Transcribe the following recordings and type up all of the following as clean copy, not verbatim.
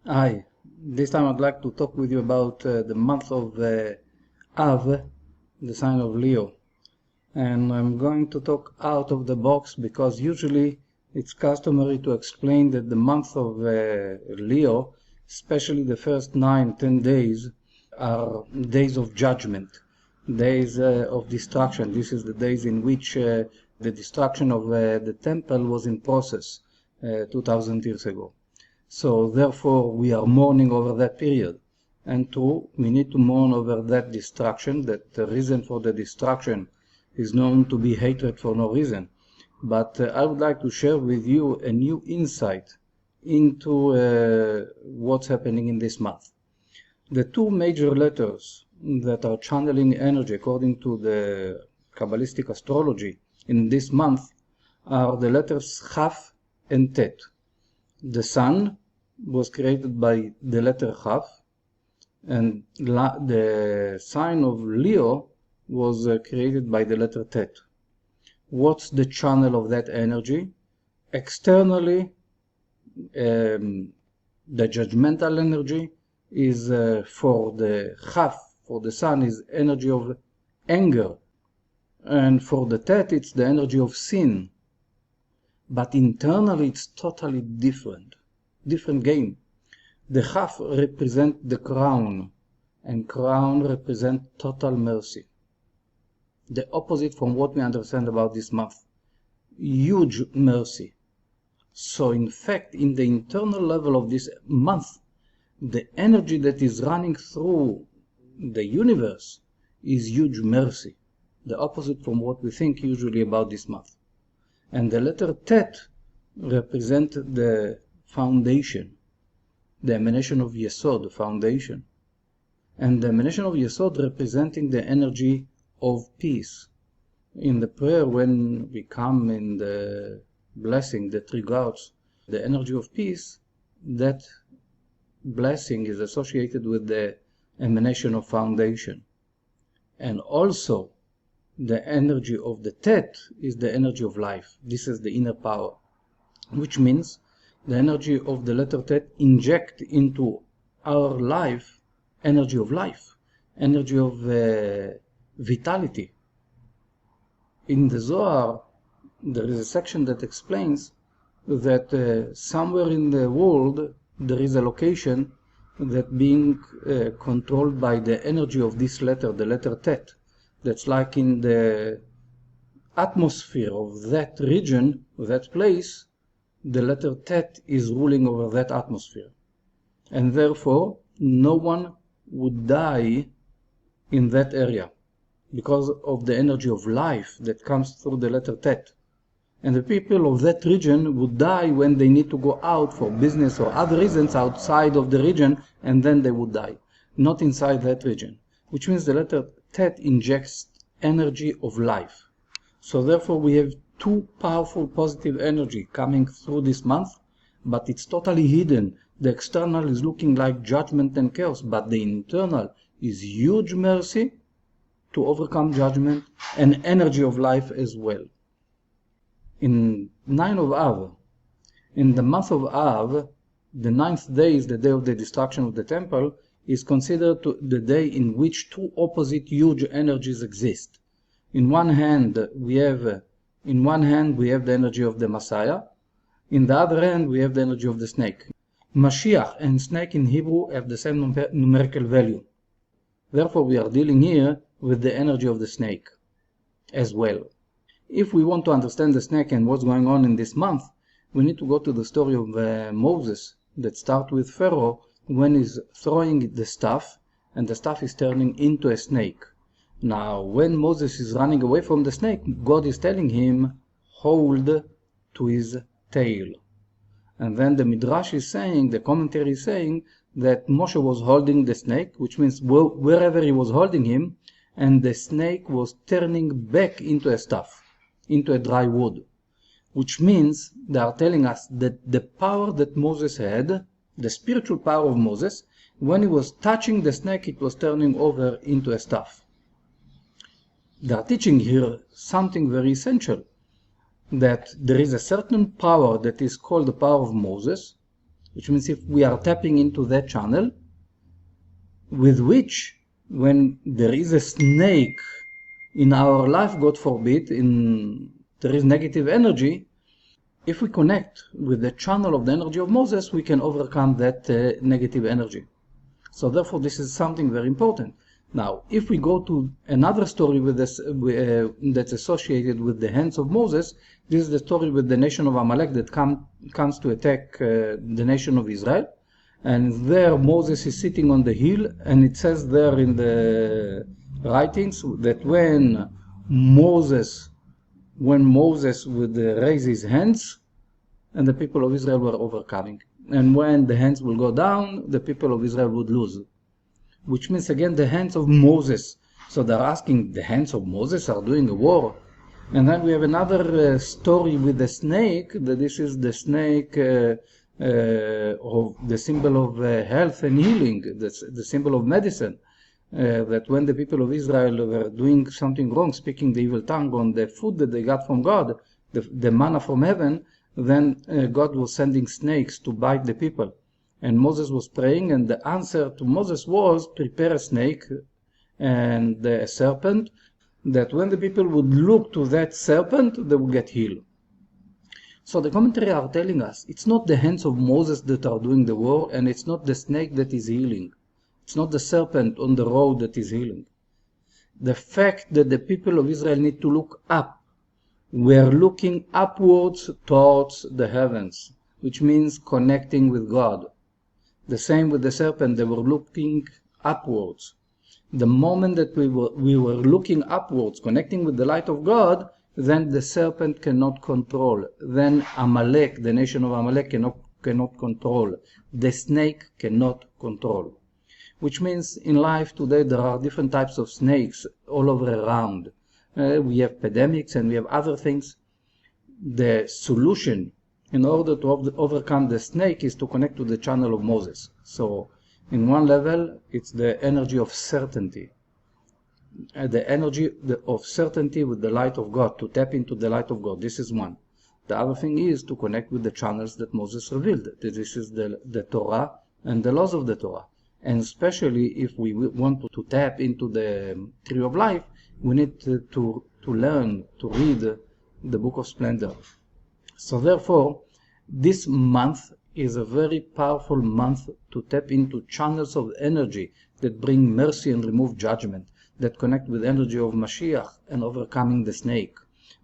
Hi, this time I'd like to talk with you about the month of Av, the sign of Leo. And I'm going to talk out of the box because usually it's customary to explain that the month of Leo, especially the first 9-10 days, are days of judgment, days of destruction. This is the days in which the destruction of the temple was in process 2000 years ago. So therefore we are mourning over that period. And true, we need to mourn over that destruction, that the reason for the destruction is known to be hatred for no reason. But I would like to share with you a new insight into what's happening in this month. The two major letters that are channeling energy according to the Kabbalistic astrology in this month are the letters Chaf and Tet. The sun was created by the letter Chaf, and the sign of Leo was created by the letter Tet. What's the channel of that energy? Externally, the judgmental energy is for the Chaf, for the sun, is energy of anger, and for the Tet it's the energy of sin. But internally it's totally different game. The Chaf represent the crown, and crown represent total mercy. The opposite from what we understand about this month. Huge mercy. So in fact, in the internal level of this month, the energy that is running through the universe is huge mercy. The opposite from what we think usually about this month. And the letter Tet represent the foundation, the emanation of Yesod, the foundation. And the emanation of Yesod representing the energy of peace. In the prayer, when we come in the blessing that regards the energy of peace, that blessing is associated with the emanation of foundation. And also, the energy of the Tet is the energy of life. This is the inner power, which means the energy of the letter Tet inject into our life energy of life, energy of vitality. In the Zohar, there is a section that explains that somewhere in the world there is a location that being controlled by the energy of this letter, the letter Tet. That's like in the atmosphere of that region, that place, the letter Tet is ruling over that atmosphere. And therefore, no one would die in that area because of the energy of life that comes through the letter Tet. And the people of that region would die when they need to go out for business or other reasons outside of the region, and then they would die, not inside that region. Which means the letter Tet injects energy of life. So therefore we have two powerful positive energy coming through this month, but it's totally hidden. The external is looking like judgment and chaos, but the internal is huge mercy to overcome judgment and energy of life as well. In 9 of Av, in the month of Av, the 9th day is the day of the destruction of the temple, is considered the day in which two opposite huge energies exist. In one hand we have the energy of the Messiah. In the other hand we have the energy of the snake. Mashiach and snake in Hebrew have the same numerical value. Therefore we are dealing here with the energy of the snake as well. If we want to understand the snake and what's going on in this month, we need to go to the story of Moses that starts with Pharaoh when he's throwing the staff and the staff is turning into a snake. Now, when Moses is running away from the snake, God is telling him, hold to his tail. And then the Midrash is saying, the commentary is saying, that Moshe was holding the snake, which means wherever he was holding him, and the snake was turning back into a staff, into a dry wood. Which means they are telling us that the power that Moses had, the spiritual power of Moses, when he was touching the snake, it was turning over into a staff. They are teaching here something very essential, that there is a certain power that is called the power of Moses, which means if we are tapping into that channel, with which, when there is a snake in our life, God forbid, there is negative energy, if we connect with the channel of the energy of Moses, we can overcome that negative energy. So therefore, this is something very important. Now, if we go to another story with this, that's associated with the hands of Moses, this is the story with the nation of Amalek that comes to attack the nation of Israel. And there Moses is sitting on the hill, and it says there in the writings that when Moses would raise his hands, and the people of Israel were overcoming. And when the hands will go down, the people of Israel would lose. Which means, again, the hands of Moses. So they're asking, the hands of Moses are doing a war? And then we have another story with the snake, that this is the snake of the symbol of health and healing, the symbol of medicine. That when the people of Israel were doing something wrong, speaking the evil tongue on the food that they got from God, the manna from heaven, then God was sending snakes to bite the people. And Moses was praying, and the answer to Moses was, prepare a snake and a serpent, that when the people would look to that serpent, they would get healed. So the commentary are telling us, it's not the hands of Moses that are doing the war, and it's not the snake that is healing. It's not the serpent on the road that is healing. The fact that the people of Israel need to look up, we're looking upwards towards the heavens, which means connecting with God. The same with the serpent, they were looking upwards. The moment that we were looking upwards, connecting with the light of God, then the serpent cannot control. Then Amalek, the nation of Amalek, cannot control. The snake cannot control. Which means in life today there are different types of snakes all over around. We have pandemics and we have other things. The solution in order to overcome the snake is to connect to the channel of Moses. So in one level, it's the energy of certainty. The energy of certainty with the light of God, to tap into the light of God. This is one. The other thing is to connect with the channels that Moses revealed. This is the Torah and the laws of the Torah. And especially if we want to tap into the tree of life, we need to learn to read the Book of Splendor. So therefore, this month is a very powerful month to tap into channels of energy that bring mercy and remove judgment, that connect with energy of Mashiach and overcoming the snake.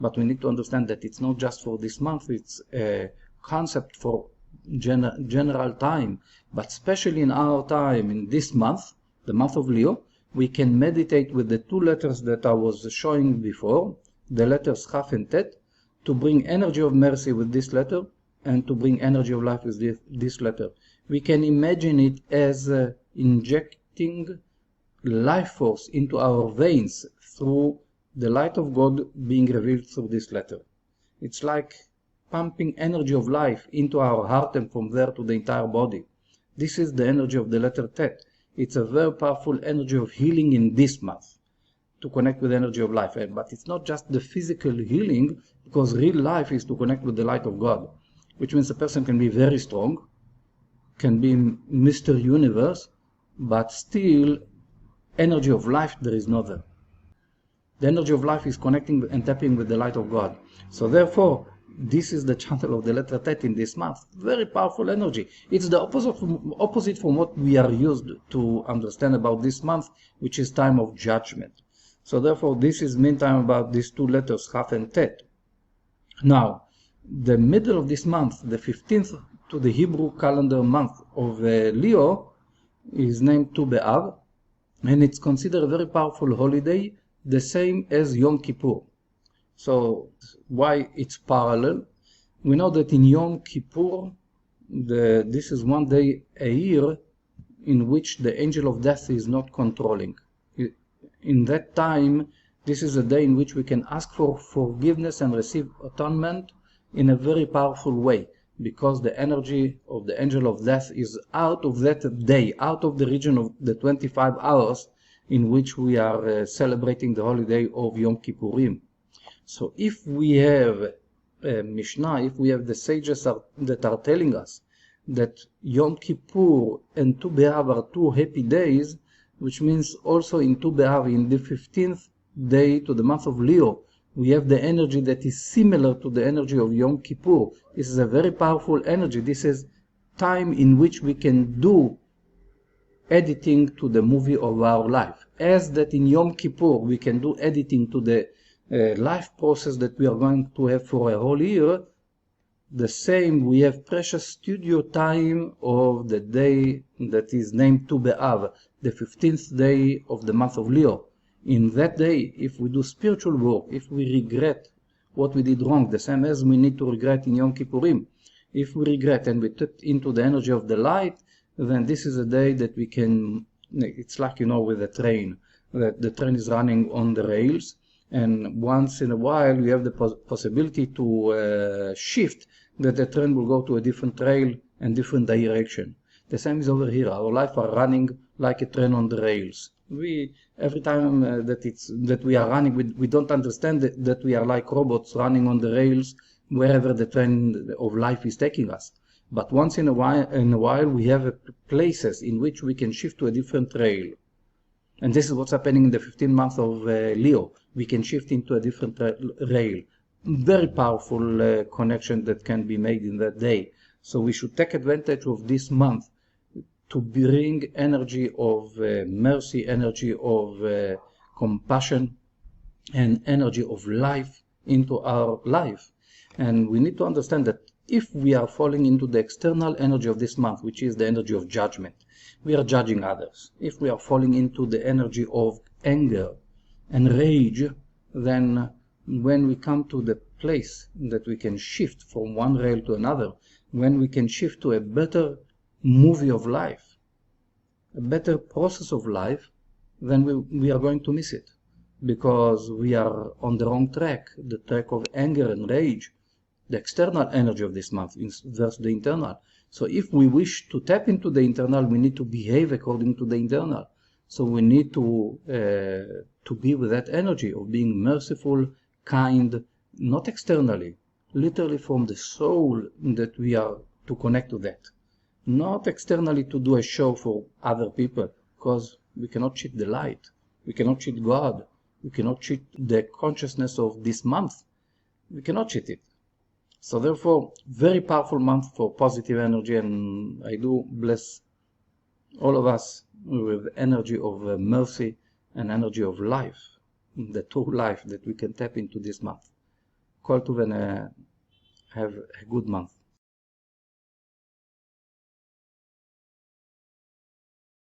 But we need to understand that it's not just for this month, it's a concept for general time. But especially in our time, in this month, the month of Leo, we can meditate with the two letters that I was showing before, the letters Chaf and Tet, to bring energy of mercy with this letter and to bring energy of life with this letter. We can imagine it as injecting life force into our veins through the light of God being revealed through this letter. It's like pumping energy of life into our heart and from there to the entire body. This is the energy of the letter Tet. It's a very powerful energy of healing in this month to connect with the energy of life. But it's not just the physical healing, because real life is to connect with the light of God, which means a person can be very strong, can be Mr. Universe, but still energy of life there is not there. The energy of life is connecting and tapping with the light of God. So therefore, this is the channel of the letter Tet in this month. Very powerful energy. It's the opposite from what we are used to understand about this month, which is time of judgment. So therefore, this is meantime about these two letters, Chaf and Tet. Now, the middle of this month, the 15th to the Hebrew calendar month of Leo, is named Tu B'Av, and it's considered a very powerful holiday, the same as Yom Kippur. So why it's parallel? We know that in Yom Kippur, this is one day a year in which the angel of death is not controlling. In that time, this is a day in which we can ask for forgiveness and receive atonement in a very powerful way, because the energy of the angel of death is out of that day, out of the region of the 25 hours in which we are celebrating the holiday of Yom Kippurim. So if we have Mishnah, if we have the sages that are telling us that Yom Kippur and Tu B'Av are two happy days, which means also in Tu B'Av, in the 15th day to the month of Leo, we have the energy that is similar to the energy of Yom Kippur. This is a very powerful energy. This is time in which we can do editing to the movie of our life. As that in Yom Kippur we can do editing to the life process that we are going to have for a whole year, the same we have precious studio time of the day that is named Tu B'Av, the 15th day of the month of Leo. In that day, if we do spiritual work, if we regret what we did wrong, the same as we need to regret in Yom Kippurim, if we regret and we tap into the energy of the light, then this is a day that we can, it's like, with a train, that the train is running on the rails, and once in a while you have the possibility to shift, that the train will go to a different trail and different direction. The same is over here. Our life are running like a train on the rails. Every time that we are running, we don't understand that we are like robots running on the rails wherever the train of life is taking us. But once in a while we have places in which we can shift to a different rail. And this is what's happening in the 15th month of Leo. We can shift into a different rail. Very powerful connection that can be made in that day. So we should take advantage of this month to bring energy of mercy, energy of compassion, and energy of life into our life. And we need to understand that if we are falling into the external energy of this month, which is the energy of judgment, we are judging others. If we are falling into the energy of anger and rage, then when we come to the place that we can shift from one rail to another, when we can shift to a better movie of life, a better process of life, then we are going to miss it, because we are on the wrong track, the track of anger and rage, the external energy of this month versus the internal. So if we wish to tap into the internal, we need to behave according to the internal. So we need to be with that energy of being merciful, kind, not externally, literally from the soul, that we are to connect to that. Not externally to do a show for other people, because we cannot cheat the light. We cannot cheat God. We cannot cheat the consciousness of this month. We cannot cheat it. So therefore, very powerful month for positive energy, and I do bless all of us with energy of mercy and energy of life, the true life that we can tap into this month. Kol Tuv, and have a good month.